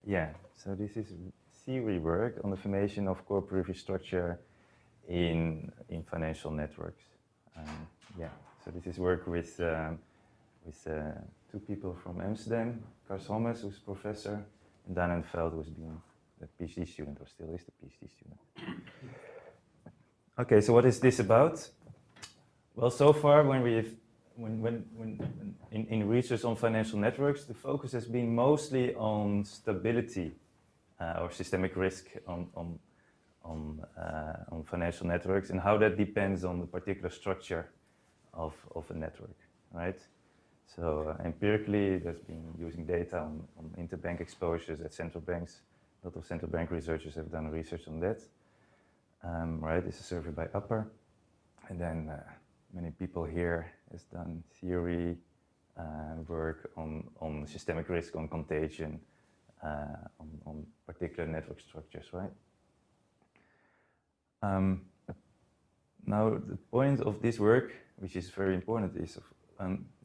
Yeah, so this is theory work on the formation of core periphery structure in financial networks. Yeah, so this is work with two people from Amsterdam, Kars Hommes, who's a professor, and Dan Veld, who's been a PhD student, or still is the PhD student. Okay, so what is this about? Well, so far when in research on financial networks, the focus has been mostly on stability or systemic risk on financial networks and how that depends on the particular structure of a network, right? So empirically, there's been using data on interbank exposures at central banks. A lot of central bank researchers have done research on that. Right, it's a survey by Upper. And then many people here has done theory work on systemic risk, on contagion, on particular network structures, right? Now, the point of this work, which is very important, is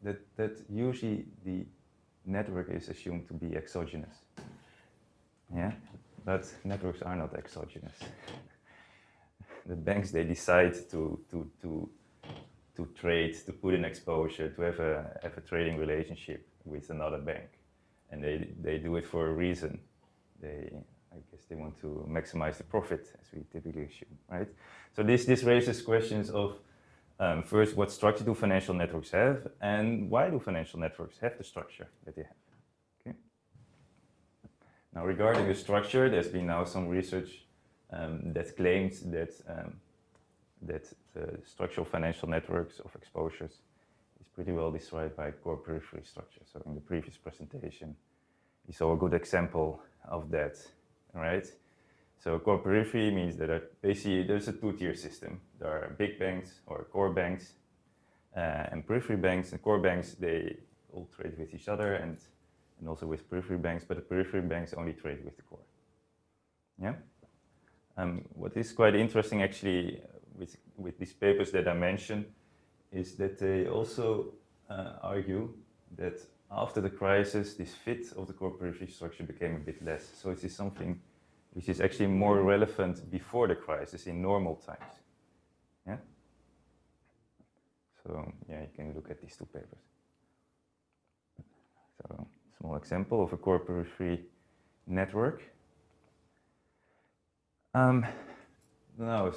that usually the network is assumed to be exogenous. Yeah, but networks are not exogenous. The banks, they decide to trade, to put in exposure, to have a trading relationship with another bank, and they do it for a reason. I guess they want to maximize the profit, as we typically assume, right? So this raises questions of first, what structure do financial networks have, and why do financial networks have the structure that they have? Okay. Now, regarding the structure, there's been now some research that claims that the structure of financial networks of exposures is pretty well described by core periphery structure. So in the previous presentation, you saw a good example of that, right? So core periphery means that basically there's a two-tier system. There are big banks or core banks and periphery banks. And core banks, they all trade with each other and also with periphery banks, but the periphery banks only trade with the core. Yeah. What is quite interesting actually with these papers that I mentioned is that they also argue that after the crisis, this fit of the core periphery structure became a bit less. So it is something which is actually more relevant before the crisis in normal times. Yeah. So yeah, you can look at these two papers. So small example of a core periphery network. No,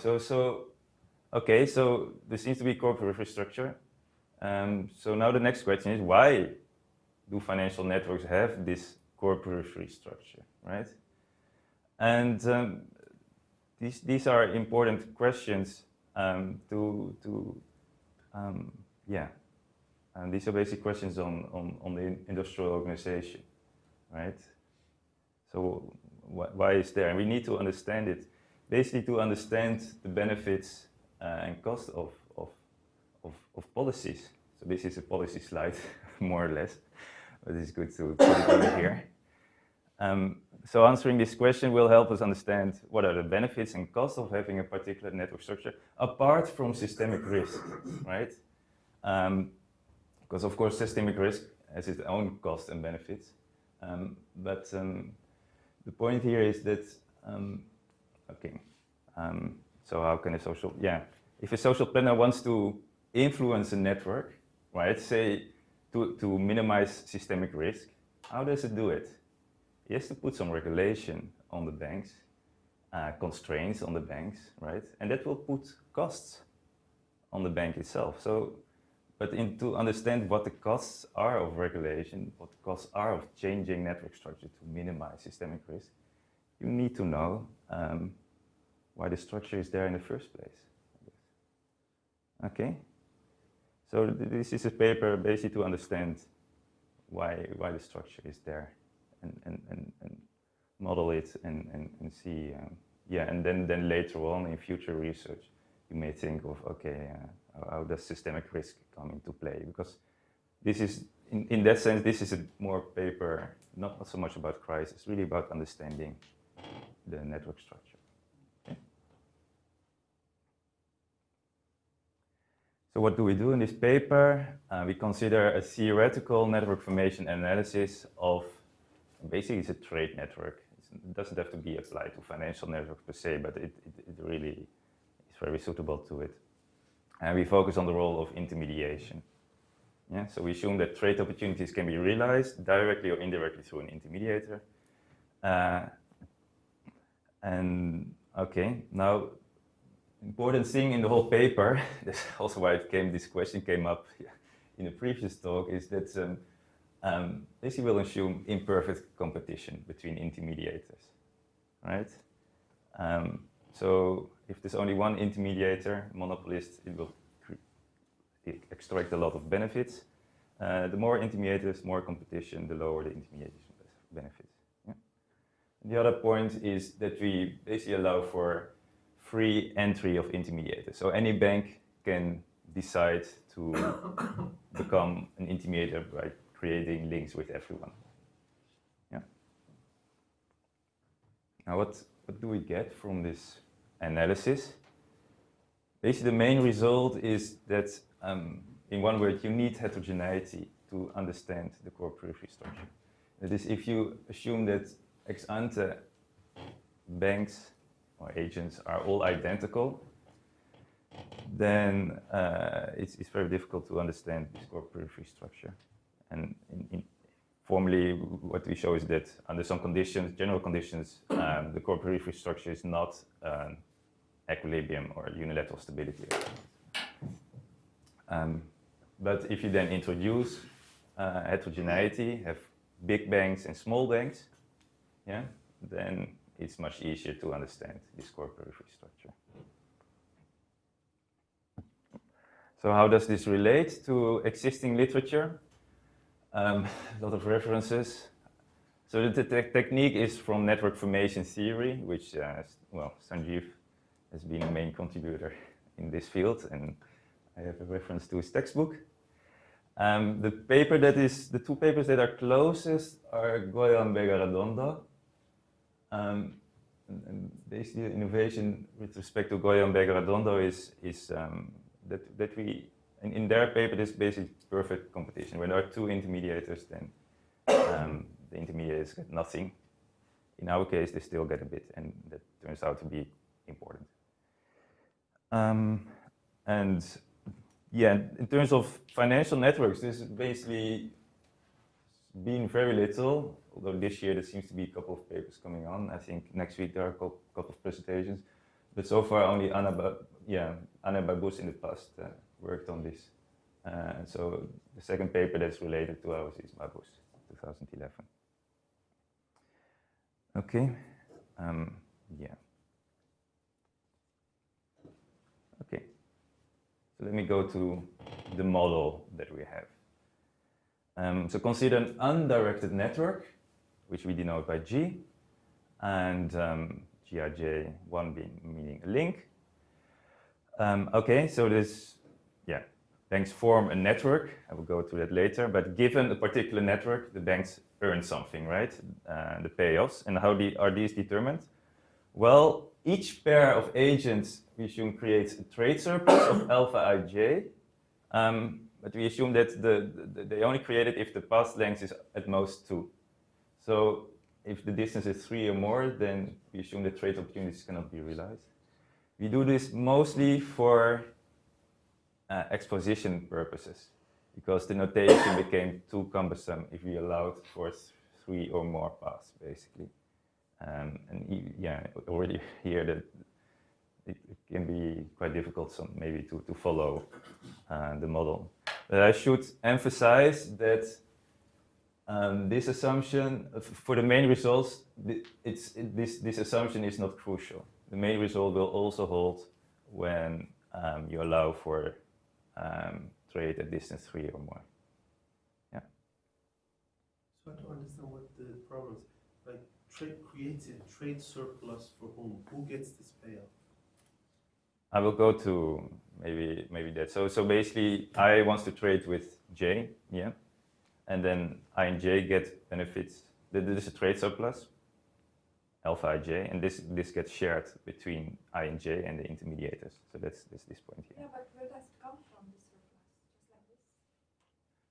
okay, so there seems to be core periphery structure. So now the next question is, why do financial networks have this core periphery structure, right? And these are important questions yeah. And these are basic questions on the industrial organization, right? So why is there? And we need to understand it, basically to understand the benefits and cost of policies. So this is a policy slide, more or less, but it's good to put it over here. So answering this question will help us understand what are the benefits and costs of having a particular network structure, apart from systemic risk, right? Because of course systemic risk has its own costs and benefits. But the point here is that, so how can a social, if a social planner wants to influence a network, right, say to minimize systemic risk, how does it do it? He has to put some regulation on the banks, constraints on the banks, right? And that will put costs on the bank itself. So, but to understand what the costs are of regulation, what the costs are of changing network structure to minimize systemic risk, you need to know why the structure is there in the first place. Okay? So this is a paper basically to understand why the structure is there and model it and see, and then later on in future research, you may think of, okay, how does systemic risk come into play? Because this is, in that sense, this is a more paper, not so much about crisis, really about understanding the network structure. Okay. So what do we do in this paper? We consider a theoretical network formation analysis of basically it's a trade network. It doesn't have to be applied to financial networks per se, but it really is very suitable to it. And we focus on the role of intermediation. Yeah, so we assume that trade opportunities can be realized directly or indirectly through an intermediator. And okay, now important thing in the whole paper, that's also why this question came up in the previous talk, is that basically we'll assume imperfect competition between intermediators, right? So if there's only one intermediator, monopolist, it will extract a lot of benefits. The more intermediators, more competition, the lower the intermediation benefits. Yeah? The other point is that we basically allow for free entry of intermediators. So any bank can decide to become an intermediator by creating links with everyone. Yeah. Now, what do we get from this analysis? Basically, the main result is that, in one word, you need heterogeneity to understand the core periphery structure. That is, if you assume that ex ante banks or agents are all identical, then it's very difficult to understand this core periphery structure. And formally, what we show is that under some conditions, general conditions, the core periphery structure is not equilibrium or unilateral stability. But if you then introduce heterogeneity, have big banks and small banks, yeah, then it's much easier to understand this core periphery structure. So how does this relate to existing literature? A lot of references. So the technique is from network formation theory, which, well, Sanjeev has been a main contributor in this field, and I have a reference to his textbook. The two papers that are closest are Goya and Vega-Redondo. And basically, the innovation with respect to Goya and Vega-Redondo is that we, in their paper, this is basically perfect competition. When there are two intermediators, then the intermediators get nothing. In our case, they still get a bit, and that turns out to be important. And yeah, in terms of financial networks, this has basically been very little, although this year there seems to be a couple of papers coming on. I think next week there are a couple of presentations, but so far only Anna Babus in the past worked on this. So the second paper that's related to ours is Babus, 2011. Okay, yeah. Okay, so let me go to the model that we have. So consider an undirected network, which we denote by G, and Grj1 meaning a link. Okay, so this, yeah, banks form a network. I will go to that later, but given a particular network, the banks earn something, right? The payoffs. And how are these determined? Well, each pair of agents, we assume, creates a trade surplus of alpha ij, but we assume that they only create it if the path length is at most 2. So if the distance is 3 or more, then we assume that trade opportunities cannot be realized. We do this mostly for exposition purposes, because the notation became too cumbersome if we allowed for 3 or more paths, basically. And yeah, already here that it can be quite difficult maybe to follow the model. But I should emphasize that this assumption, for the main results, this assumption is not crucial. The main result will also hold when you allow for trade at distance 3 or more. Yeah. So I don't understand what the problem is. Like, created trade surplus for whom? Who gets this payout? I will go to maybe that. So basically, I wants to trade with J, yeah, and then I and J get benefits. This is a trade surplus, alpha ij, and this gets shared between I and J and the intermediators. So that's this point here. Yeah, but where does it come from, this surplus? Just like this?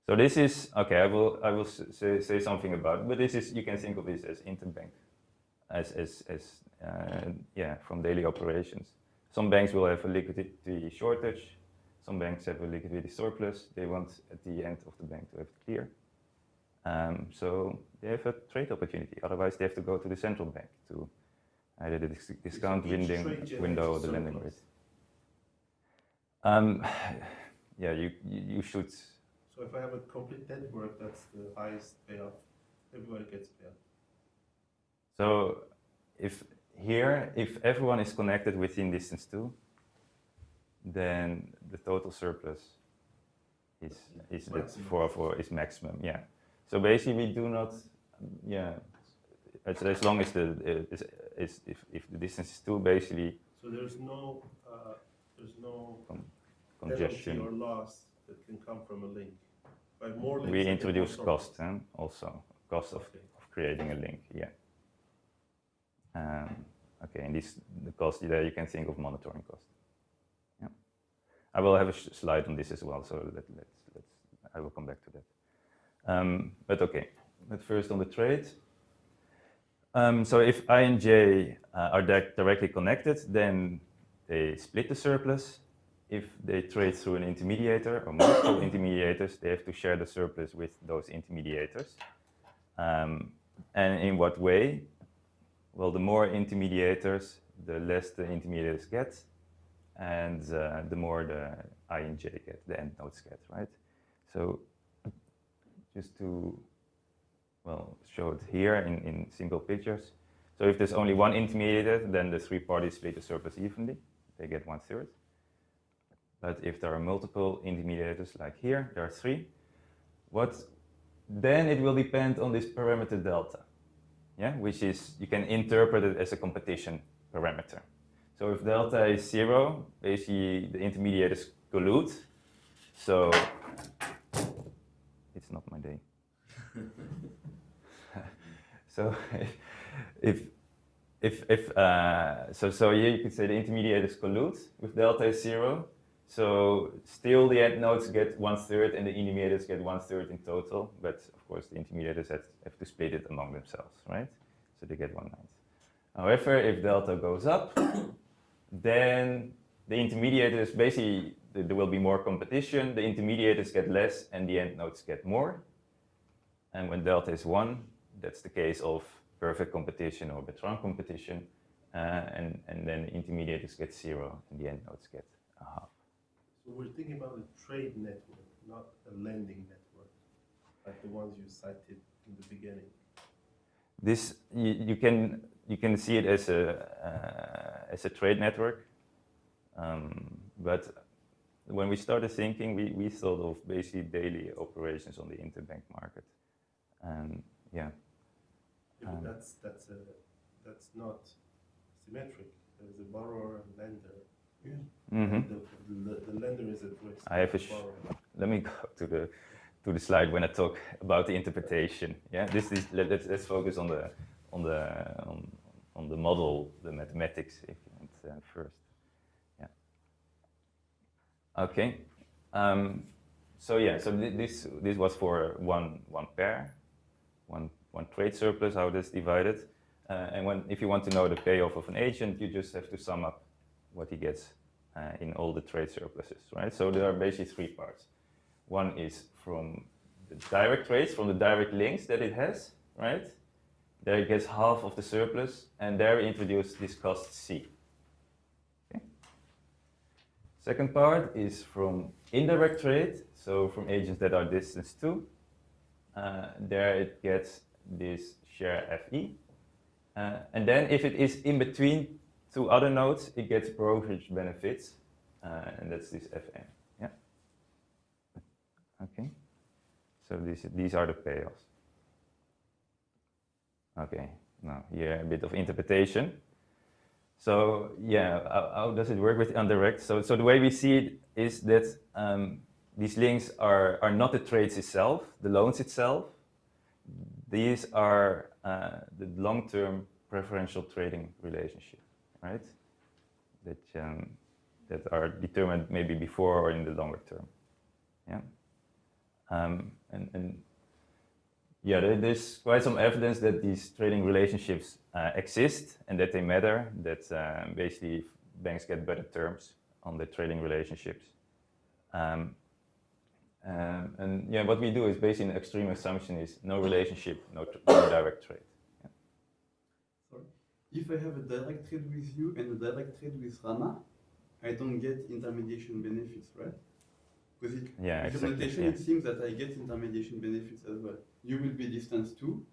So this is, okay, I will say something about it, but this is, you can think of this as interbank, yeah, from daily operations. Some banks will have a liquidity shortage, some banks have a liquidity surplus, they want at the end of the bank to have it clear. So they have a trade opportunity, otherwise they have to go to the central bank to either the discount window or the lending rate. Yeah, you should. So if I have a complete network, that's the highest payoff. Everybody gets payoff. So if everyone is connected within distance 2, then the total surplus is is maximum. Yeah. So basically, we do not. Yeah. As long as if the distance is 2, basically. So there's no congestion penalty or loss that can come from a link. By more links, we introduce cost, also cost of creating a link. Yeah. Okay, and the cost there you can think of monitoring cost. Yeah. I will have a slide on this as well, so I will come back to that. But okay, but first on the trade. So if I and J are directly connected, then they split the surplus. If they trade through an intermediator or multiple intermediators, they have to share the surplus with those intermediators. And in what way? Well, the more intermediators, the less the intermediators get, and the more the I and J get, the end nodes get, right? So just to, well, show it here in single pictures. So if there's only one intermediator, then the 3 parties split the surplus evenly. They get 1/3. But if there are multiple intermediators, like here, there are 3, then it will depend on this parameter delta, yeah, which is, you can interpret it as a competition parameter. So if delta is 0, basically the intermediators collude. So it's not my day. So so here you could say the intermediators collude with delta is 0. So still the end nodes get 1/3 and the intermediators get 1/3 in total, but of course the intermediators have to split it among themselves, right? So they get 1/9. However, if delta goes up, then the intermediators, basically there will be more competition, the intermediators get less and the end nodes get more. And when delta is 1, that's the case of perfect competition or Bertrand competition, and then the intermediators get 0 and the end nodes get a half. So we're thinking about a trade network, not a lending network, like the ones you cited in the beginning. This you can see it as a trade network, but when we started thinking, we thought of basically daily operations on the interbank market, and yeah. But that's not symmetric. There's a borrower and lender. Yeah. Mm-hmm. The lender is at risk. I have let me go to the slide when I talk about the interpretation. Yeah, let's focus on the model, the mathematics, if you want first. Yeah. Okay. So yeah, so this was for one pair, one trade surplus, how that's divided, and if you want to know the payoff of an agent, you just have to sum up what he gets in all the trade surpluses, right? So there are basically 3 parts. One is from the direct trades, from the direct links that it has, right? There it gets half of the surplus, and there we introduce this cost C. Okay. Second part is from indirect trade, so from agents that are distance 2. There it gets this share FE. And then if it is in between 2 other nodes, it gets brokerage benefits, and that's this FN. Yeah. Okay. So these are the payoffs. Okay. Now here a bit of interpretation. So yeah, how does it work with indirect? So the way we see it is that these links are not the trades itself, the loans itself. These are the long-term preferential trading relationship, right? That are determined maybe before or in the longer term. Yeah. And yeah, there's quite some evidence that these trading relationships exist and that they matter, that basically banks get better terms on the trading relationships. And yeah, what we do is based on an extreme assumption is no relationship, no direct trade. Yeah. Sorry. If I have a direct trade with you and a direct trade with Rama, I don't get intermediation benefits, right? Because with exactly, implementation, it seems that I get intermediation benefits as well. You will be distance 2,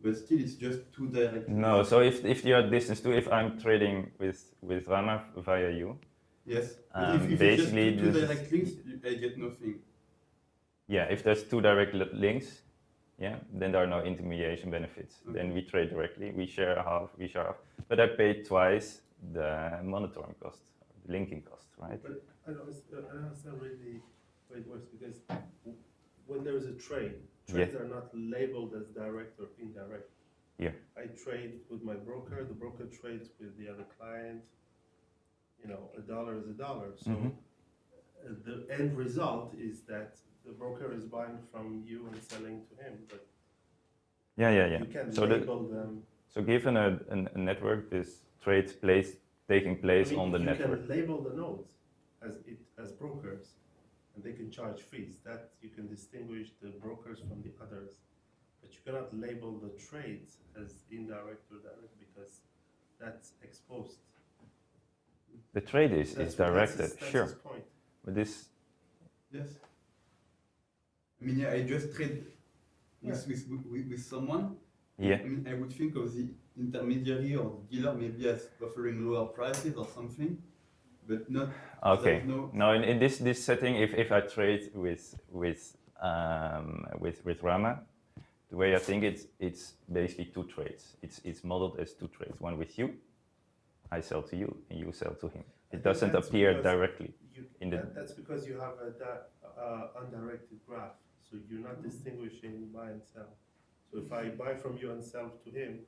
but still it's just 2 direct. No, so if you are distance 2, if I'm trading with Rama via you. Yes, but if basically it's just 2 direct links, I get nothing. Yeah, if there's 2 direct links, yeah, then there are no intermediation benefits. Okay. Then we trade directly, we share half, but I pay twice the monitoring cost, the linking cost, right? But I don't understand really how it works, because when there is a trade, trades are not labeled as direct or indirect. Yeah. I trade with my broker, the broker trades with the other client. You know, a dollar is a dollar. So the end result is that the broker is buying from you and selling to him. But you can label them. So given a network, this trade taking place on the network. You can label the nodes as brokers, and they can charge fees. That you can distinguish the brokers from the others. But you cannot label the trades as indirect or direct, because that's exposed. The trade is directed, that's sure. his point. But this. Yes. I mean, I just trade with someone. Yeah. I mean, I would think of the intermediary or the dealer maybe as offering lower prices or something, but not. Okay. No, in this setting, if I trade with Rama, the way I think it's basically 2 trades. It's modeled as 2 trades. One with you, I sell to you, and you sell to him. It doesn't appear directly. That's because you have a undirected graph, so you're not distinguishing buy and sell. So if I buy from you and sell to him,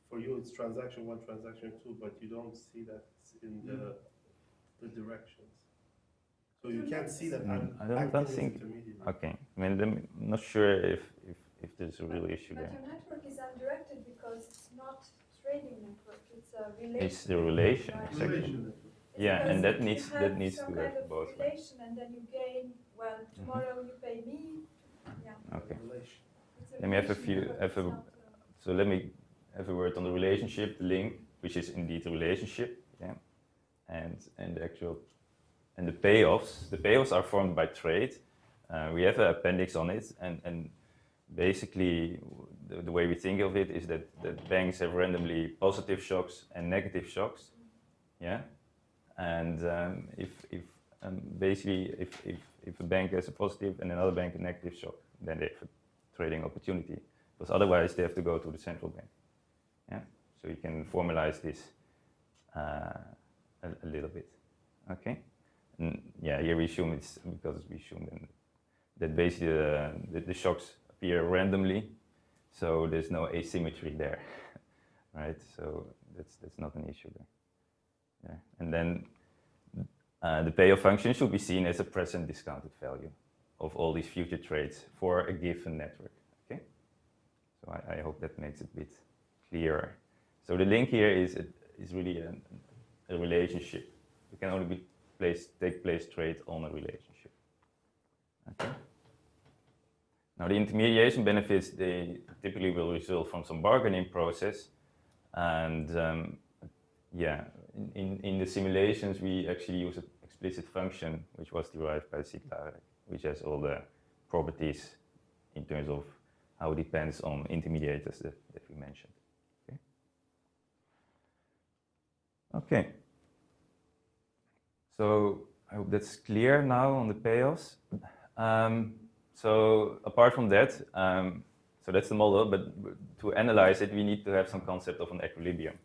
for you it's transaction 1, transaction 2, but you don't see that in the directions. So you can't see that I don't think. Okay, I mean, I'm not sure if there's a real issue there. But your network is undirected because it's not trading network. It's a relation. It's the relation, right? exactly. Yeah, and that needs to have both. Relation, and then you gain. Well, tomorrow you pay me. Yeah. Okay. Let me have so let me have a word on the relationship, the link, which is indeed a relationship, yeah, and the actual and the payoffs. The payoffs are formed by trade. We have an appendix on it, and basically the way we think of it is that banks have randomly positive shocks and negative shocks, yeah, and basically if a bank has a positive and another bank a negative shock, then they have a trading opportunity, because otherwise they have to go to the central bank. Yeah, so you can formalize this a little bit. Okay, and yeah, here we assume it's because we assume that basically the shocks appear randomly, so there's no asymmetry there, right? So that's not an issue there. Yeah, and then the payoff function should be seen as a present discounted value of all these future trades for a given network. Okay, so I hope that makes it a bit clearer. So the link here is really a relationship. It can only take place trade on a relationship. Okay. Now the intermediation benefits, they typically will result from some bargaining process, and yeah, in the simulations we actually use an explicit function which was derived by Leij, which has all the properties in terms of how it depends on intermediators that we mentioned. Okay. Okay. So I hope that's clear now on the payoffs. So apart from that, so that's the model, but to analyze it, we need to have some concept of an equilibrium.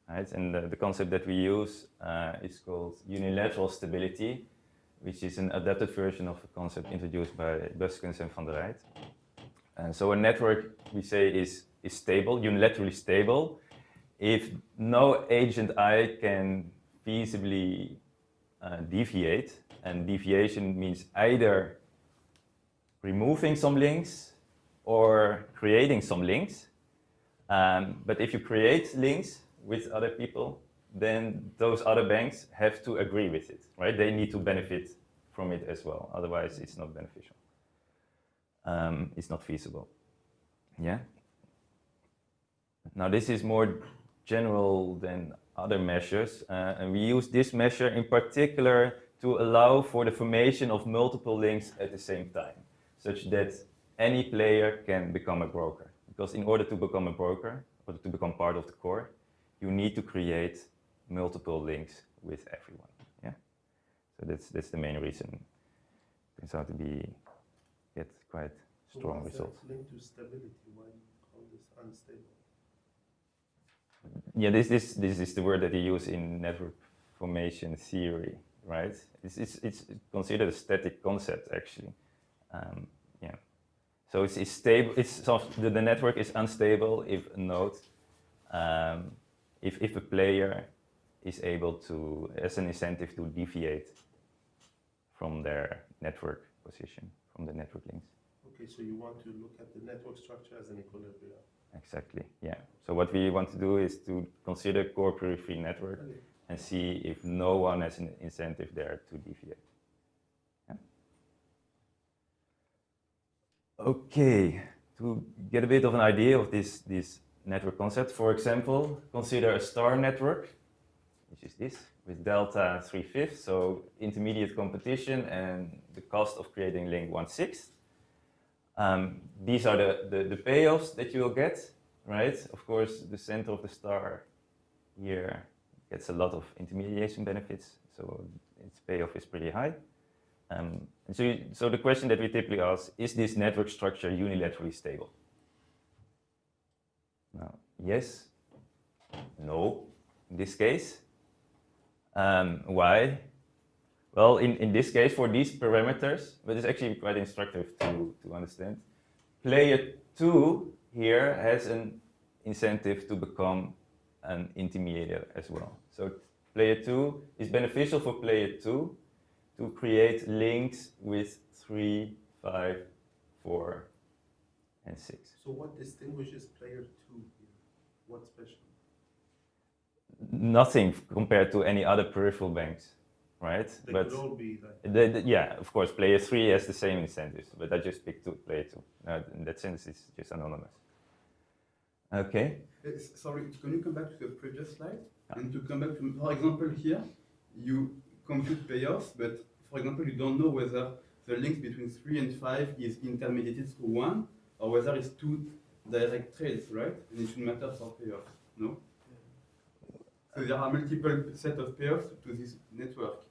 Right? And the concept that we use is called unilateral stability, which is an adapted version of a concept introduced by Buskens and Van der Rijt. And so a network, we say, is stable, unilaterally stable, if no agent I can feasibly deviate, and deviation means either removing some links or creating some links. But if you create links with other people, then those other banks have to agree with it, right? They need to benefit from it as well. Otherwise, it's not beneficial. It's not feasible. Yeah. Now, this is more general than other measures, and we use this measure in particular to allow for the formation of multiple links at the same time, such that any player can become a broker. Because in order to become a broker, or to become part of the core, you need to create multiple links with everyone. Yeah. So that's the main reason. It turns out to get quite strong results. Linked to stability. Why do you call this unstable? Yeah, this is the word that you use in network formation theory, right? It's considered a static concept actually. Yeah. So it's stable. The network is unstable if a node, if a player is able to, as an incentive, to deviate from their network position, from the network links. Okay, so you want to look at the network structure as an equilibrium. Exactly, yeah. So what we want to do is to consider core periphery network and see if no one has an incentive there to deviate. Yeah? Okay, to get a bit of an idea of this network concept, for example, consider a star network, which is this, with delta 3/5, so intermediate competition and the cost of creating link 1/6. These are the payoffs that you will get, right? Of course, the center of the star here gets a lot of intermediation benefits, so its payoff is pretty high. And so the question that we typically ask, is this network structure unilaterally stable? Now, yes, no, in this case. Why? Well, in this case, for these parameters, but it's actually quite instructive to understand, player 2 here has an incentive to become an intermediate as well. So player 2 is beneficial for player 2 to create links with 3, 5, 4, and 6. So what distinguishes player 2 here? What's special? Nothing compared to any other peripheral banks. Right, They but could all be like yeah, of course, player 3 has the same incentives, but I just picked player 2. In that sense, it's just anonymous. Okay. Sorry, can you come back to the previous slide? And to come back to, for example, here, you compute payoffs, but for example, you don't know whether the link between 3 and 5 is intermediated through 1, or whether it's 2 direct trades, right? And it should matter for payoffs, no? So there are multiple set of payoffs to this network.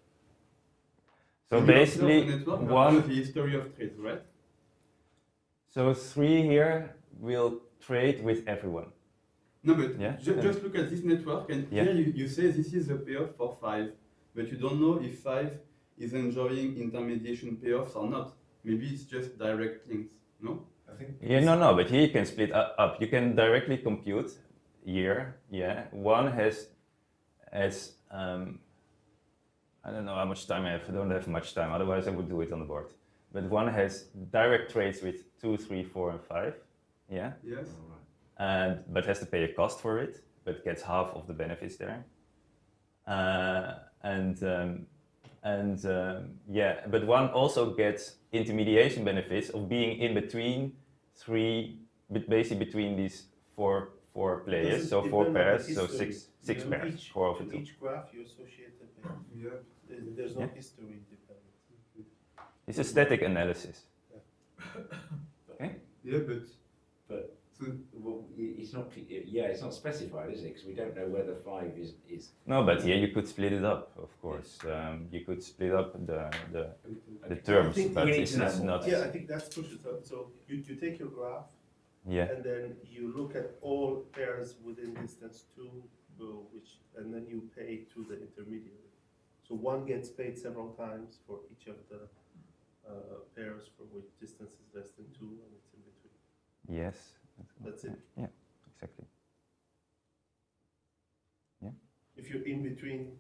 So basically, the history of trades, right? So 3 here will trade with everyone. No, but just look at this network, and here you say this is the payoff for 5, but you don't know if 5 is enjoying intermediation payoffs or not. Maybe it's just direct links, no? I think. Yeah, no, but here you can split up. You can directly compute here. Yeah, one has I don't know how much time I have. I don't have much time. Otherwise, I would do it on the board. But one has direct trades with 2, 3, 4, and 5. Yeah. Yes. But has to pay a cost for it, but gets half of the benefits there. But one also gets intermediation benefits of being in between 3, basically between these four players. So 4 pairs, so six pairs, 4 over 2. Each graph you associate the pair. There's no history dependent. It's a static analysis. Okay. Yeah, but well, it's not. Yeah, it's not specified, is it? Because we don't know whether 5 is. No, but here you could split it up. Of course, you could split up the terms, but it's not. Yeah, I think that's crucial. So you take your graph. Yeah. And then you look at all pairs within distance 2, and then you pay to the intermediary. So one gets paid several times for each of the pairs for which distance is less than 2 and it's in between. Yes. That's it. Yeah, exactly. Yeah. If you're in between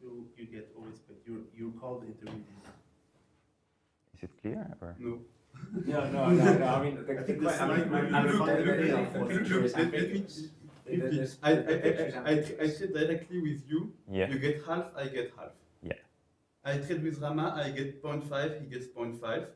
2, you get always paid. You're called intermediate. Is it clear or? No. No. I mean, the I think que- the I mean, slide I mean, will the- define the- the the picture is Let me- ambiguous. I ambiguous. trade directly with you. Yeah. You get half, I get half. Yeah. I trade with Rama, I get 0.5, he gets 0.5.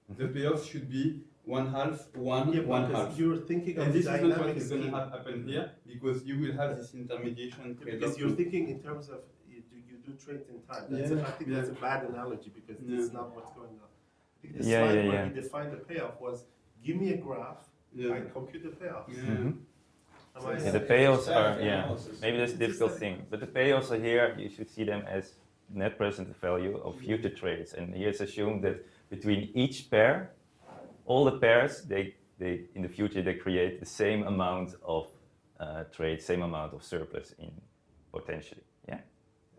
The payoff should be 1/2, 1, Yeah, 1/2. because you're thinking And of this is not what dynamic is going to scheme. happen here, because you will have this intermediation Because trade-off. you're thinking in terms of you do trades in time. That's Yeah, I think that's a bad analogy because Yeah. this is not what's going on. I think the Yeah, slide yeah, where yeah. he defined the payoff was give me a graph, Yeah. I compute the payoffs. Yeah. Mhm. Am I- Yeah, the payoffs Static are, yeah, analysis. maybe that's a difficult thing, but the payoffs are here, you should see them as net present value of future trades. And here it's assumed that between each pair, all the pairs, they in the future, they create the same amount of trade, same amount of surplus in potentially, yeah?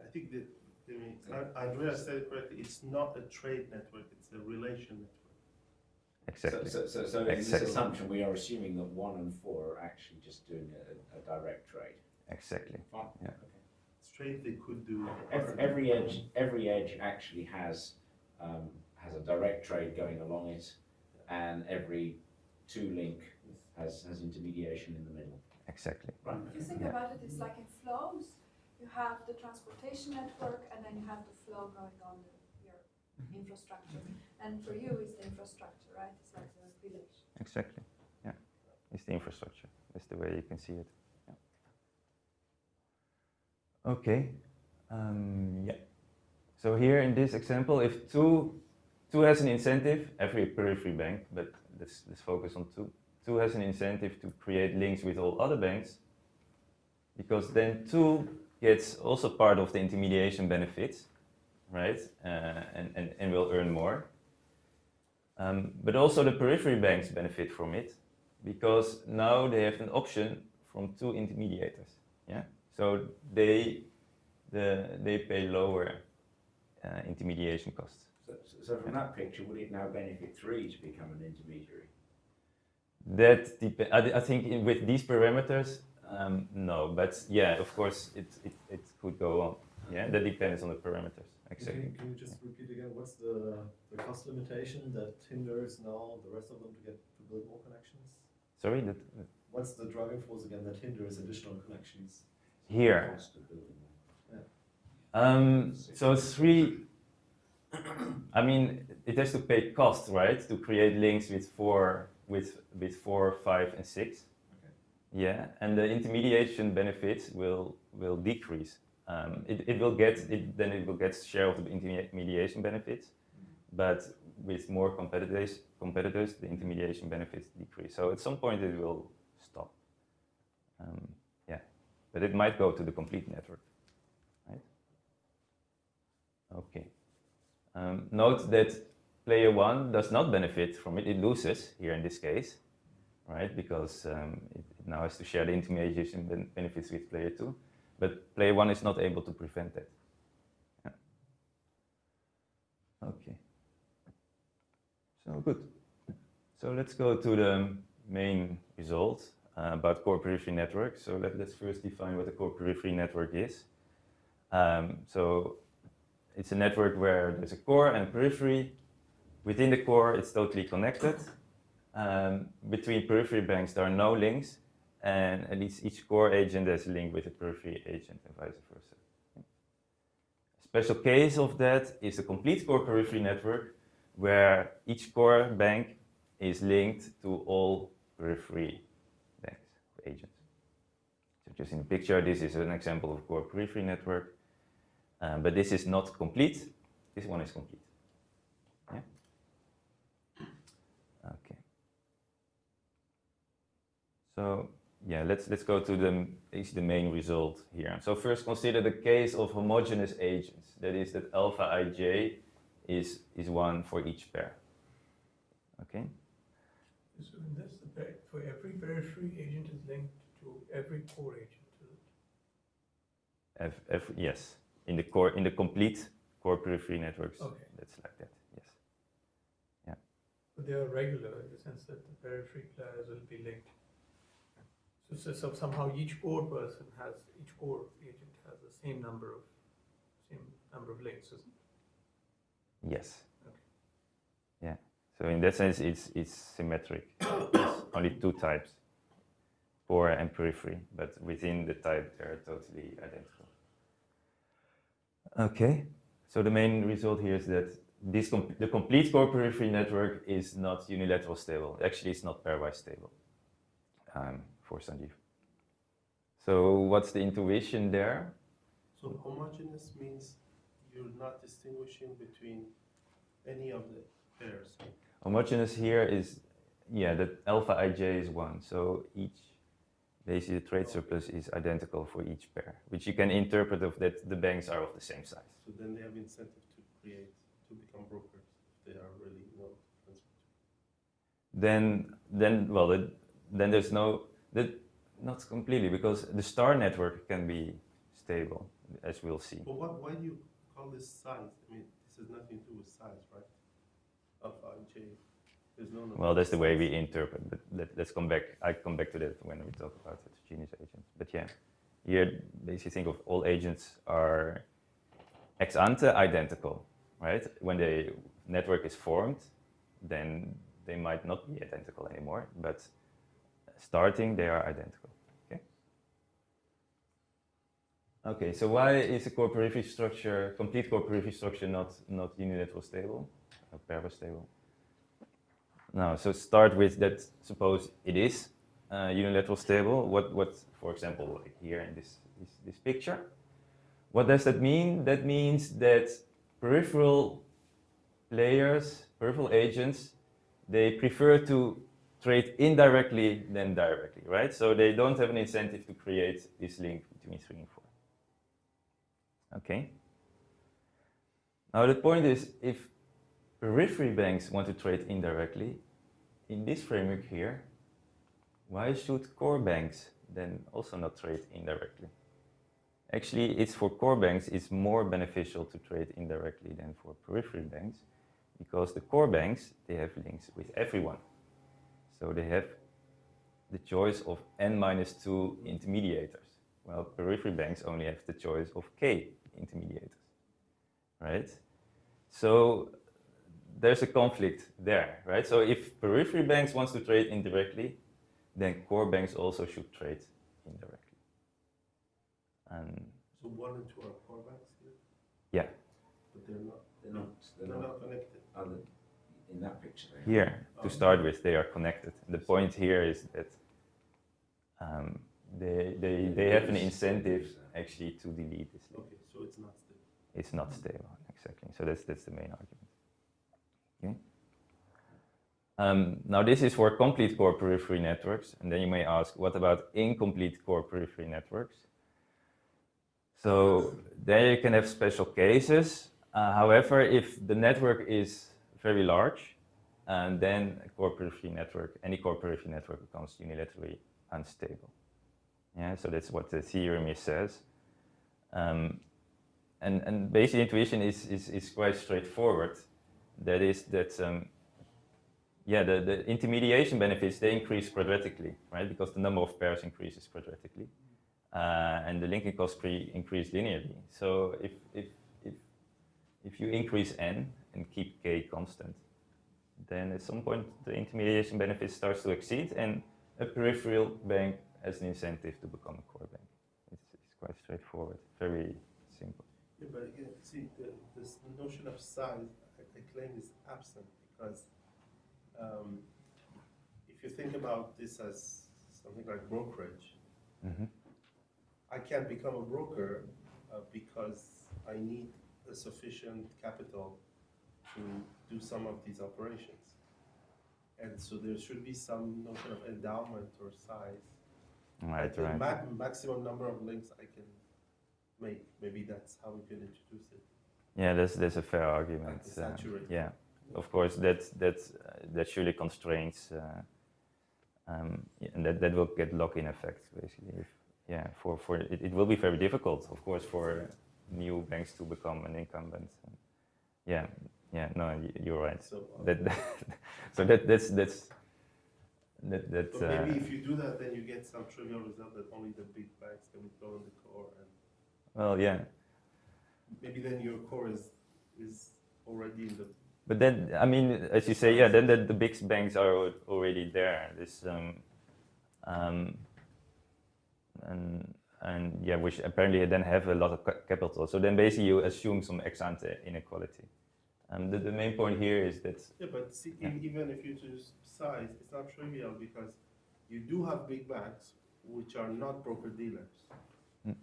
I think that, I mean, Andrea said it correctly, it's not a trade network, it's a relation network. Exactly. So in this Exactly. assumption, we are assuming that 1 and 4 are actually just doing a direct trade. Exactly. Fine. Yeah. Okay. Trade they could do. Every edge actually has a direct trade going along it, and every 2 link has intermediation in the middle. Exactly. Right. If you think Yeah. about it, it's like in flows. You have the transportation network, and then you have the flow going on your infrastructure. And for you, it's the infrastructure, right? It's like the relation. Exactly. Yeah. It's the infrastructure. That's the way you can see it. Yeah. Okay. Yeah. So here in this example, if two has an incentive, every periphery bank, but let's focus on two. Two has an incentive to create links with all other banks, because then two gets also part of the intermediation benefits, right? And will earn more. But also the periphery banks benefit from it, because now they have an option from 2 intermediators. Yeah. So they pay lower intermediation costs. So from that picture, would it now benefit 3 to become an intermediary? That I think with these parameters, no. But yeah, of course, it could go on. Yeah, that depends on the parameters. Exactly. Can you just repeat again, what's the cost limitation that hinders now the rest of them to build more connections? Sorry, What's the driving force again that hinders additional connections? here. Cost of building one. So 3. I mean, it has to pay cost, right, to create links with 4, 5, and 6. Okay. Yeah, and the intermediation benefits will decrease. It will get share of the intermediation benefits, but with more competitors, the intermediation benefits decrease. So at some point it will stop. Yeah, but it might go to the complete network, right? Okay. Note that player 1 does not benefit from it. It loses here in this case, right? Because it now has to share the intermediation benefits with player 2. But player 1 is not able to prevent that. Yeah. Okay. So good. So let's go to the main result about core periphery network. So let's first define what a core periphery network is. So it's a network where there's a core and a periphery. Within the core, it's totally connected. Between periphery banks, there are no links. And at least each core agent has a link with a periphery agent and vice versa. A special case of that is a complete core periphery network where each core bank is linked to all periphery banks, agents. So just in the picture, this is an example of core periphery network, but this is not complete. This one is complete. Yeah? Okay. So yeah, let's go to the main result here. So first consider the case of homogeneous agents. That is that alpha ij is 1 for each pair. Okay? So in this, for every periphery agent is linked to every core agent, is it? Yes. In the complete core periphery networks, Okay. that's like that. Yes. Yeah. But they are regular in the sense that the periphery players will be linked. So somehow each core agent has the same number of links, isn't it? Yes. Okay. Yeah. So in that sense, it's symmetric. It's only two types, core and periphery, but within the type they're totally identical. Okay, so the main result here is that the complete core periphery network is not unilateral stable. Actually, it's not pairwise stable for Sanjeev. So what's the intuition there? So homogeneous means you're not distinguishing between any of the pairs. Homogeneous here is, yeah, that alpha ij is 1. So each, basically the trade surplus is identical for each pair, which you can interpret of that the banks are of the same size. So then they have incentive to become brokers if they are really no difference. Then there's no, not completely, because the star network can be stable, as we'll see. But why do you call this size? I mean, this has nothing to do with size, right? Alpha and J. There's no. Well, that's the way we interpret, but let's come back. I come back to that when we talk about heterogeneous agents. But yeah, here basically think of all agents are ex ante identical, right? When the network is formed, then they might not be identical anymore, but starting they are identical. Okay, so why is a core periphery structure, complete core periphery structure, not unilateral stable, or pairwise stable? Now, so start with that. Suppose it is unilateral stable. What, for example, like here in this picture, what does that mean? That means that peripheral players, peripheral agents, they prefer to trade indirectly than directly, right? So they don't have an incentive to create this link between 3 and 4. Okay. Now the point is, if periphery banks want to trade indirectly, in this framework here, why should core banks then also not trade indirectly? Actually, it's for core banks, it's more beneficial to trade indirectly than for periphery banks, because the core banks, they have links with everyone. So they have the choice of n-2 intermediators, while periphery banks only have the choice of k intermediators, right? So there's a conflict there, right? So if periphery banks wants to trade indirectly, then core banks also should trade indirectly. And So 1 and 2 are core banks here? yeah. But they're not. They're They're not not connected. in that picture. They are. Here, to start with, they are connected. The point here is that they have an incentive actually to delete this link. Okay, so it's not stable. It's not stable, exactly. So that's the main argument. Okay. Now this is for complete core periphery networks, and then you may ask, what about incomplete core periphery networks? So there you can have special cases. However, if the network is very large, and then a core periphery network, any core periphery network becomes unilaterally unstable. Yeah, so that's what the theorem here says. And basic intuition is quite straightforward. That is that, the intermediation benefits, they increase quadratically, right? Because the number of pairs increases quadratically. And the linking costs increase linearly. So if you increase n and keep k constant, then at some point the intermediation benefit starts to exceed, and a peripheral bank has an incentive to become a core bank. It's quite straightforward, very simple. Yeah, but again, see, this notion of size, I claim, is absent because if you think about this as something like brokerage, I can't become a broker because I need a sufficient capital to do some of these operations. And so there should be some notion of endowment or size. Right, The right. maximum number of links I can make. Maybe that's how we can introduce it. Yeah, that's a fair argument. Like the saturate. Yeah, of course, that surely constrains, and that will get lock-in effects basically. It will be very difficult, of course, for new banks to become an incumbent. No, you're right. So, that's. But maybe if you do that, then you get some trivial result that only the big banks can go in the core. And well, yeah. maybe then your core is already in the But then, I mean, as you say, yeah, then the big banks are already there. This, and yeah, which apparently then have a lot of capital. So then basically you assume some ex ante inequality. The main point here is that. Yeah, but see, Yeah. even if you choose size, it's not trivial because you do have big banks which are not broker dealers. Mm.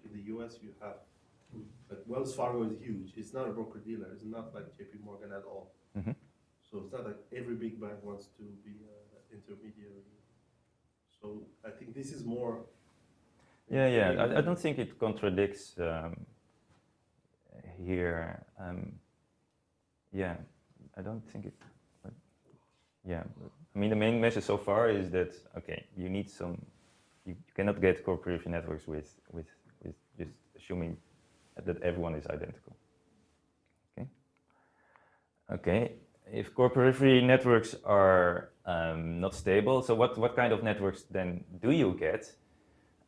In the US, you have, but Wells Fargo is huge. It's not a broker dealer. It's not like JP Morgan at all. Mhm. So it's not like every big bank wants to be an intermediary. So I think this is more. Yeah. I don't think it contradicts here. Yeah, I don't think it. But yeah, I mean the main message so far is that okay, you need some. You cannot get core periphery networks with just assuming that everyone is identical. Okay. Okay. If core periphery networks are not stable, so what kind of networks then do you get?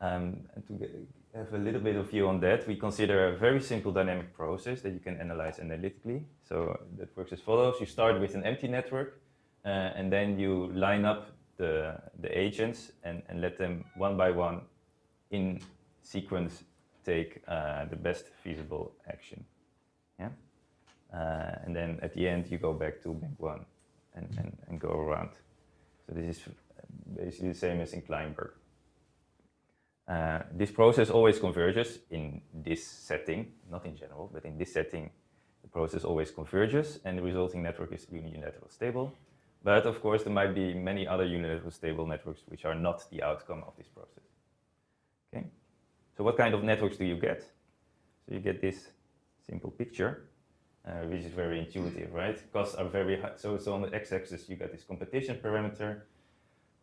And to have a little bit of view on that, we consider a very simple dynamic process that you can analyze analytically. So that works as follows. You start with an empty network, and then you line up the agents and let them one by one in sequence take the best feasible action. Yeah? And then at the end, you go back to bank one and go around. So this is basically the same as in Kleinberg. This process always converges in this setting, not in general, but in this setting, the process always converges and the resulting network is unilateral stable. But of course, there might be many other unilateral stable networks which are not the outcome of this process. Okay, so what kind of networks do you get? So you get this simple picture, which is very intuitive, right? Costs are very high. So on the x-axis, you get this competition parameter.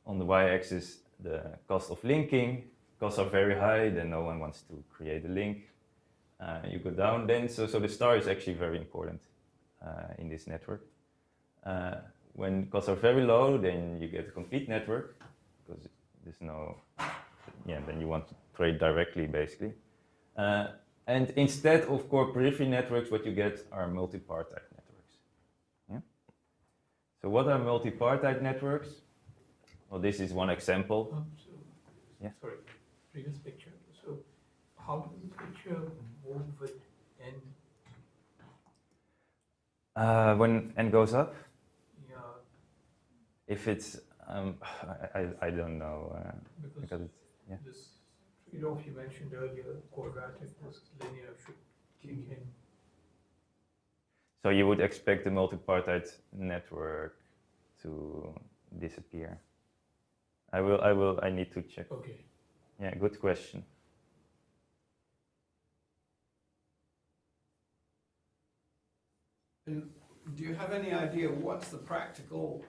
On the y-axis, the cost of linking. Costs are very high, then no one wants to create a link. You go down then, so the star is actually very important in this network. When costs are very low, then you get a complete network, because there's no, then you want to trade directly, basically. And instead of core periphery networks, what you get are multipartite networks. Yeah? So what are multipartite networks? Well, this is one example. Yeah. Sorry, previous picture. So how does this picture move with n? When n goes up? Yeah. If it's, I don't know. Because it's, yeah. this trade-off you mentioned earlier, quadratic versus linear, should kick in. So you would expect the multipartite network to disappear. I need to check. Okay. Yeah, good question. And do you have any idea what's the practical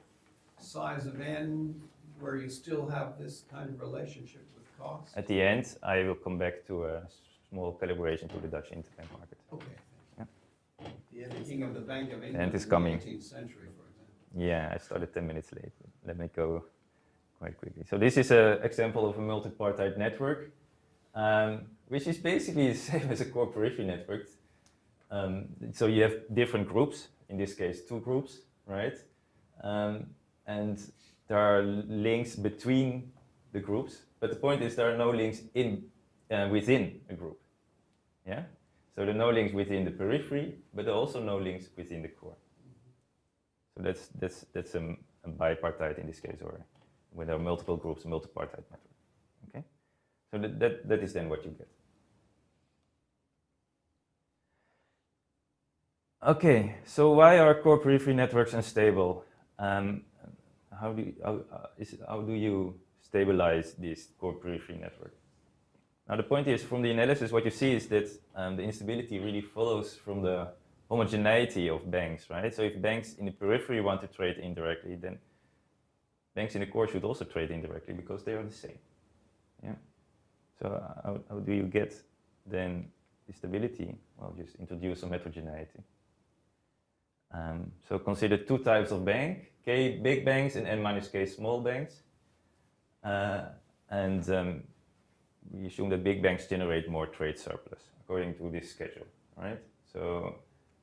size of n where you still have this kind of relationship with cost? At the end, I will come back to a small calibration to the Dutch interbank market. Okay. Yeah, Speaking of the Bank of England end is in coming. the 18th century, for example. Yeah, I started 10 minutes late. Let me go quite quickly. So this is an example of a multipartite network, which is basically the same as a core periphery network. So you have different groups, in this case 2 groups, right? And there are links between the groups, but the point is there are no links within a group. Yeah? So there are no links within the periphery, but there are also no links within the core. So that's a bipartite in this case, or when there are multiple groups, a multipartite network. Okay, so that is then what you get. Okay, so why are core periphery networks unstable? How do you stabilize this core periphery network? Now the point is, from the analysis, what you see is that the instability really follows from the homogeneity of banks, right? So if banks in the periphery want to trade indirectly, then banks in the core should also trade indirectly because they are the same. Yeah. So how do you get then the stability? Well, just introduce some heterogeneity. So consider 2 types of bank: K big banks and n minus K small banks. We assume that big banks generate more trade surplus according to this schedule, right? So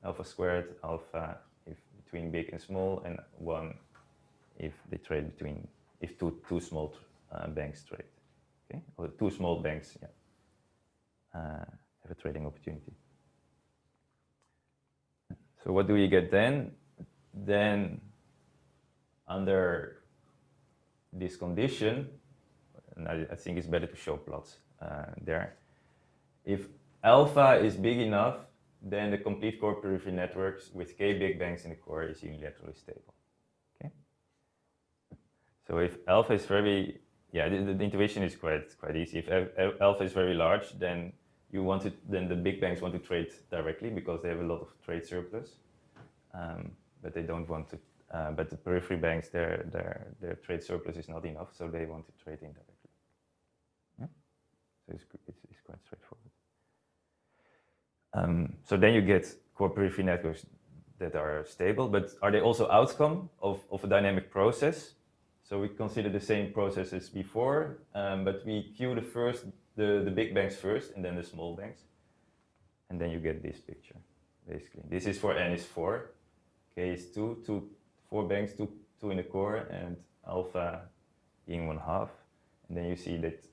alpha squared, alpha, if between big and small, and 1 if they trade between, if two small banks trade, okay, or 2 small banks, yeah, have a trading opportunity. So what do you get then? Then under this condition, and I think it's better to show plots there. If alpha is big enough, then the complete core periphery networks with k big banks in the core is unilaterally stable. Okay. So if alpha is very, yeah, the intuition is quite easy. If alpha is very large, then then the big banks want to trade directly because they have a lot of trade surplus, but they don't want to. But the periphery banks, their trade surplus is not enough, so they want to trade indirectly. Yeah? So it's quite straightforward. So then you get core periphery networks that are stable, but are they also outcome of a dynamic process? So we consider the same process as before, but we queue the big banks first, and then the small banks, and then you get this picture, basically. This is for n is 4, k is 2, 4 banks, 2 in the core, and alpha being 1/2, and then you see that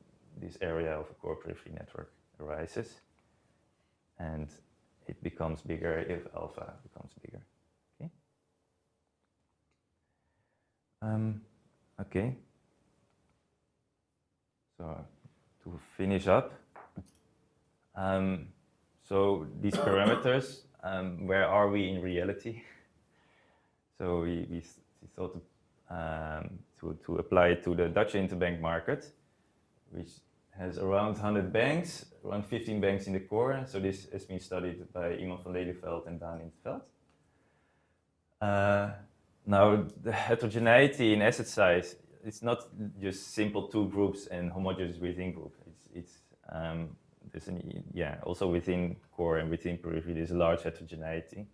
this area of a core periphery network arises, and it becomes bigger if alpha becomes bigger. Okay. Okay. So to finish up, so these parameters, where are we in reality? So we thought to apply it to the Dutch interbank market, which has around 100 banks, around 15 banks in the core. So this has been studied by Iman van Lelyveld and Daan in 't Veld. Now, the heterogeneity in asset size, it's not just simple 2 groups and homogeneous within group. Also within core and within periphery, there's a large heterogeneity.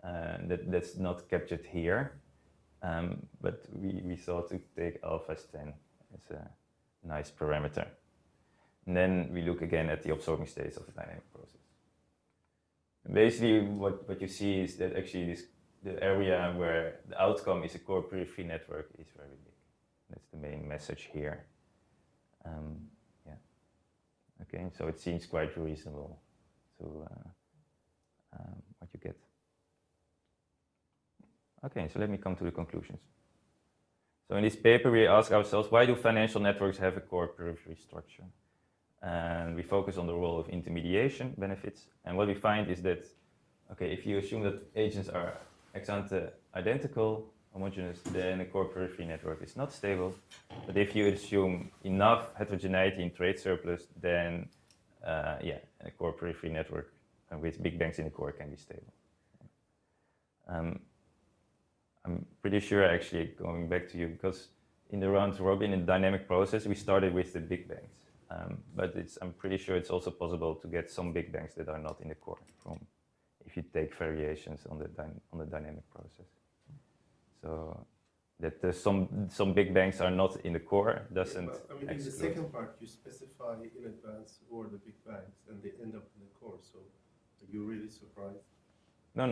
That's not captured here, but we thought to take alpha as 10 as a nice parameter. And then we look again at the absorbing states of the dynamic process. And basically, what you see is that actually the area where the outcome is a core periphery network is very big. That's the main message here. Yeah. Okay, so it seems quite reasonable to what you get. Okay, so let me come to the conclusions. So in this paper, we ask ourselves, why do financial networks have a core periphery structure? And we focus on the role of intermediation benefits. And what we find is that, okay, if you assume that agents are ex ante identical, homogeneous, then a core periphery network is not stable. But if you assume enough heterogeneity in trade surplus, then a core periphery network with big banks in the core can be stable. I'm pretty sure, actually, going back to you, because in the round robin, in the dynamic process, we started with the big banks. But I'm pretty sure it's also possible to get some big banks that are not in the core if you take variations on the dynamic process. So that there's some big banks are not in the core doesn't in the second part, you specify in advance who are the big banks, and they end up in the core. So are you really surprised? No,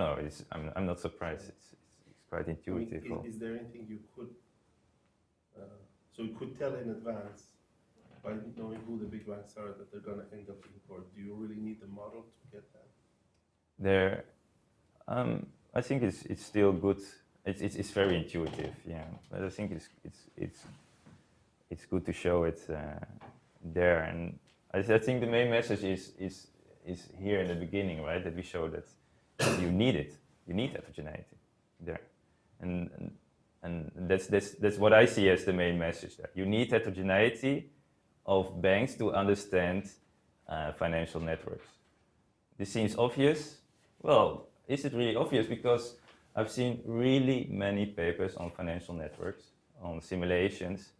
I'm not surprised. It's quite intuitive. Is there anything you could, so you could tell in advance by knowing who the big banks are that they're going to end up in the core? Do you really need the model to get that? I think it's still good. It's very intuitive, yeah. But I think it's good to show it there. And I think the main message is here in the beginning, right? That we show that you need it. You need heterogeneity there, and that's what I see as the main message there. You need heterogeneity of banks to understand financial networks. This seems obvious. Well, is it really obvious? Because I've seen really many papers on financial networks, on simulations,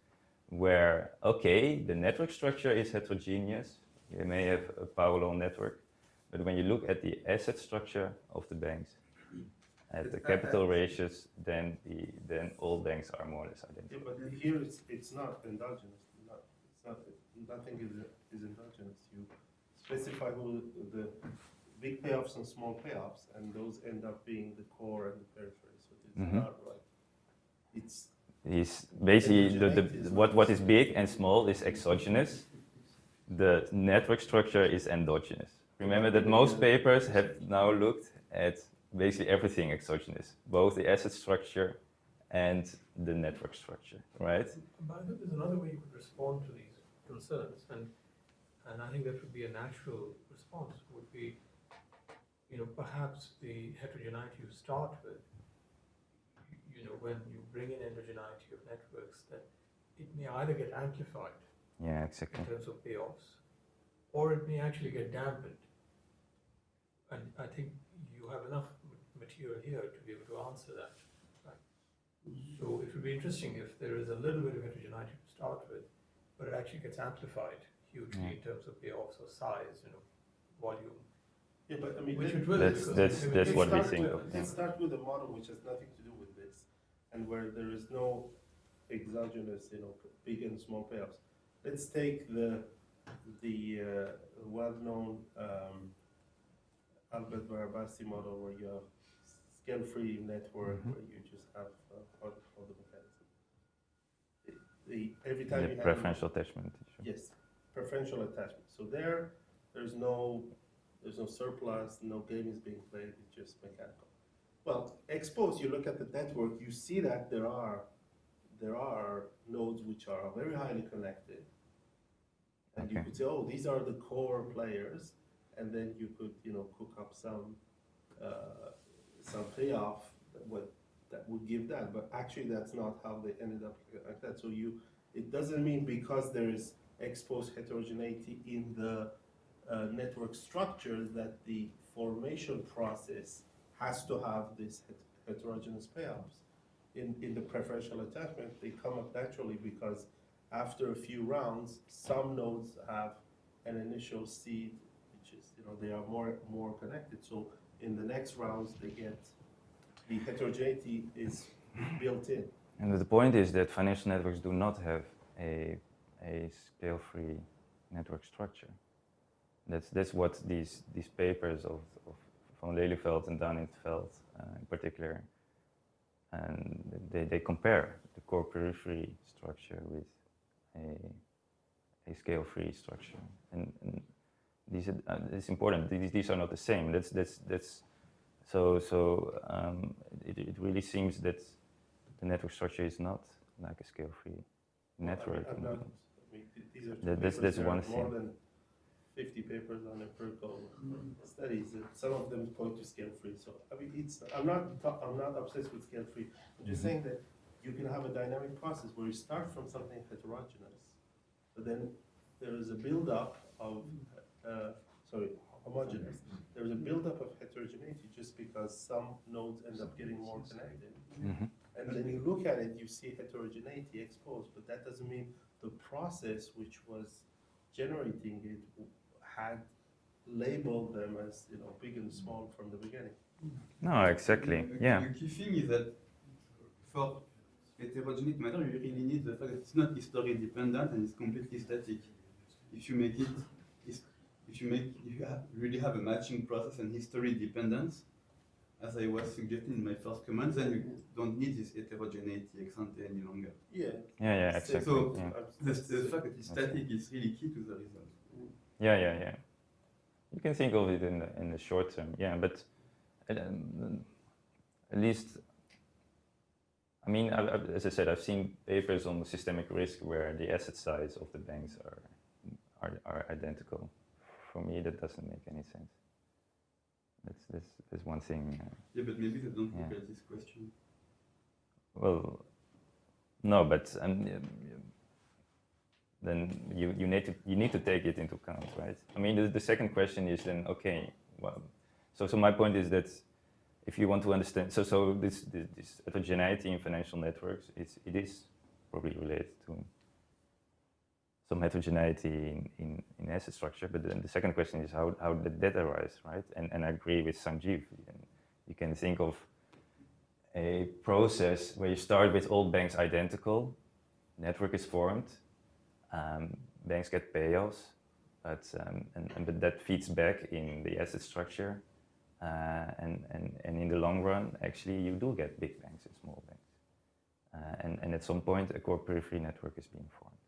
where, okay, the network structure is heterogeneous. You may have a power law network, but when you look at the asset structure of the banks, at the capital ratios, then all banks are more or less identical. Yeah, but here it's not endogenous. Nothing is endogenous. You specify who the big payoffs and small payoffs, and those end up being the core and the periphery. So it's Mhm. not like, it's, Is basically Heterogeneity is what not is big and small is exogenous. The network structure is endogenous. Remember that most papers have now looked at basically everything exogenous, both the asset structure and the network structure, right? But I think there's another way you could respond to these concerns, and I think that would be a natural response, would be, perhaps the heterogeneity you start with, when you bring in heterogeneity of networks, that it may either get amplified Yeah, in exactly. terms of payoffs, or it may actually get dampened. And I think you have enough material here to be able to answer that. Right? So it would be interesting if there is a little bit of heterogeneity to start with, but it actually gets amplified hugely Yeah. in terms of payoffs or size, volume. yeah, but I mean, Which let- it will, That's- because that's- maybe that's it's what we start think with- of, yeah. let's start with a model which has nothing to do with this, and where there is no exogenous, big and small payoffs. Let's take the well-known Albert Barabasi model, where you have scale-free network, Mhm. where you just have all the mechanism. Every time The you have preferential attachment issue. yes, preferential attachment. So there's no surplus, no game is being played. It's just mechanical. Well, expose. You look at the network, you see that there are nodes which are very highly connected, and you Okay. could say, oh, these are the core players, and then you could cook up some payoff that would give that. But actually, that's not how they ended up like that. So it doesn't mean because there is exposed heterogeneity in the network structure that the formation process has to have this heterogeneous payoffs. In the preferential attachment, they come up naturally because after a few rounds, some nodes have an initial seed, which is, they are more connected. So in the next rounds, they get the heterogeneity is built in. And the point is that financial networks do not have a scale-free network structure. That's what these papers of van Lelyveld and Danintveld in particular, and they compare the core periphery structure with a scale-free structure, and these it's important. These are not the same. It really seems that the network structure is not like a scale-free network. These are That's there one are more thing. than 50 papers on empirical studies, and some of them point to scale-free. So I mean, I'm not obsessed with scale-free. I'm just saying that you can have a dynamic process where you start from something heterogeneous, but then there is a build-up of homogeneous. There is a build-up of heterogeneity just because some nodes end up getting more connected. Mhm. And then you look at it, you see heterogeneity exposed, but that doesn't mean the process which was generating it had labeled them as big and small from the beginning. No, exactly. Yeah. The key thing is that for heterogeneous matter, you really need the fact that it's not history dependent and it's completely static. If you make it, if you really have a matching process and history dependence, as I was suggesting in my first comment, then you don't need this heterogeneity ex ante any longer. Yeah, exactly. So yeah. the fact that it's static is really key to the result. Yeah. You can think of it in the short term, yeah, but at least, I mean, as I said, I've seen papers on the systemic risk where the asset size of the banks are identical. For me, that doesn't make any sense. That's one thing. Yeah, but maybe they don't look Yeah. at this question. Well, no, but then you need to take it into account, right? I mean, the second question is then, okay, well, so my point is that if you want to understand, so this heterogeneity in financial networks, it is probably related to some heterogeneity in asset structure, but then the second question is how did that arise, right? And I agree with Sanjeev. You can think of a process where you start with all banks identical, network is formed, banks get payoffs, but that feeds back in the asset structure, And in the long run, actually, you do get big banks and small banks. And at some point, a core periphery network is being formed.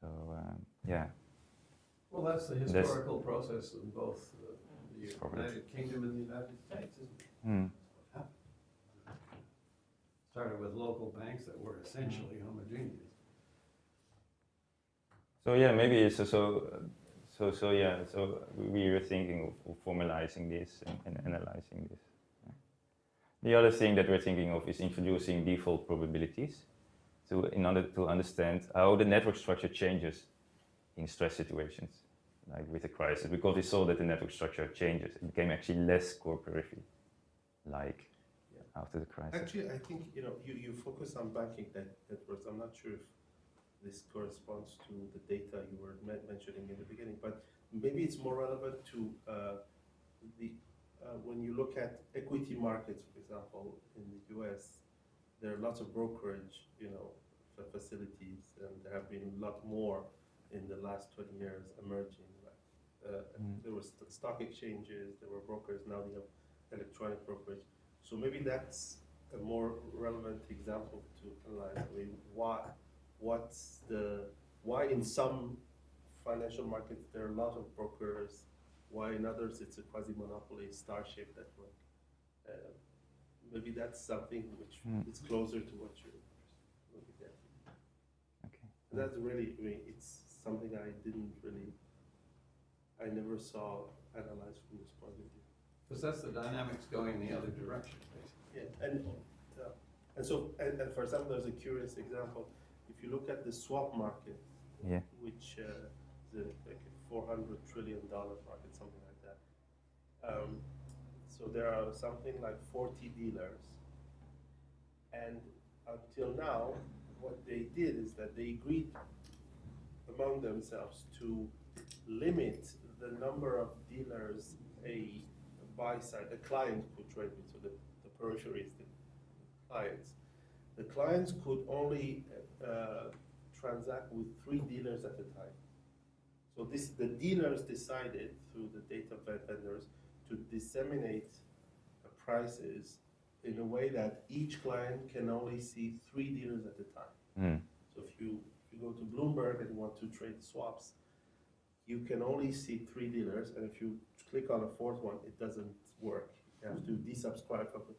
So, yeah. Well, that's the historical process in both the United Kingdom and the United States, isn't it? Mm. Started with local banks that were essentially homogeneous. So yeah, maybe it's so yeah. So we were thinking of formalizing this and analyzing this. Yeah. The other thing that we're thinking of is introducing default probabilities, in order to understand how the network structure changes in stress situations, like with a crisis, because we saw that the network structure changes. It became actually less core periphery, like after the crisis. Actually, I think you focus on banking networks. I'm not sure if this corresponds to the data you were mentioning in the beginning, but maybe it's more relevant to when you look at equity markets, for example, in the US, there are lots of brokerage, facilities, and there have been a lot more in the last 20 years emerging. There were stock exchanges, there were brokers, now we have electronic brokerage. So maybe that's a more relevant example to analyze. I mean, why in some financial markets there are a lot of brokers, why in others it's a quasi-monopoly star-shaped network. Maybe that's something which is closer to what you're looking at. Okay. That's really, it's something I never saw analyzed from this point of view. Because that's the dynamics going in the other direction, basically. Yeah, and for example, there's a curious example. If you look at the swap market, Yeah. which is like a $400 trillion market, something like that. So there are something like 40 dealers, and until now, what they did is that they agreed among themselves to limit the number of dealers a client could trade with. So the periphery is the clients. The clients could only transact with 3 dealers at a time. So the dealers decided through the data vendors to disseminate prices in a way that each client can only see 3 dealers at a time. So if you go to Bloomberg and want to trade swaps, you can only see 3 dealers, and if you click on a 4th one, it doesn't work. You have to desubscribe from it.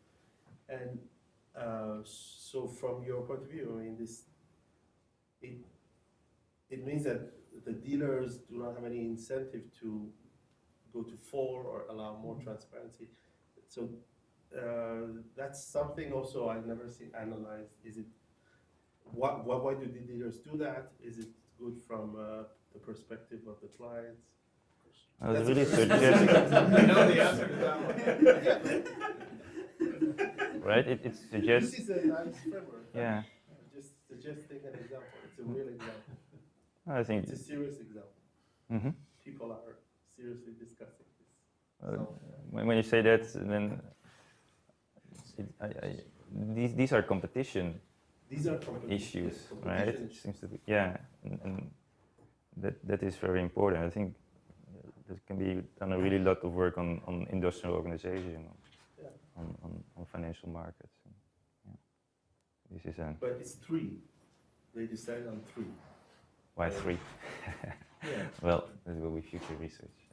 And so from your point of view, I mean, it means that the dealers do not have any incentive to go to 4 or allow more transparency. So that's something also I've never seen analyzed. Is it why do the dealers do that? Is it good from the perspective of the clients? I was really suggesting. I know the answer to that one. Right? It suggests. This is a nice framework. Yeah. Just suggesting an example. It's a real example. I think. It's a serious example. Mm-hmm. People are seriously discussing this. When you say that, then these are competition. These are competition issues, right? It seems to be, yeah, and that is very important. I think there can be done a really lot of work on industrial organization, on financial markets. And, yeah. This is But it's 3. They decided on 3. Why 3? Yeah. Well, that will be future research,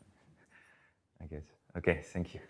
I guess. Okay, thank you.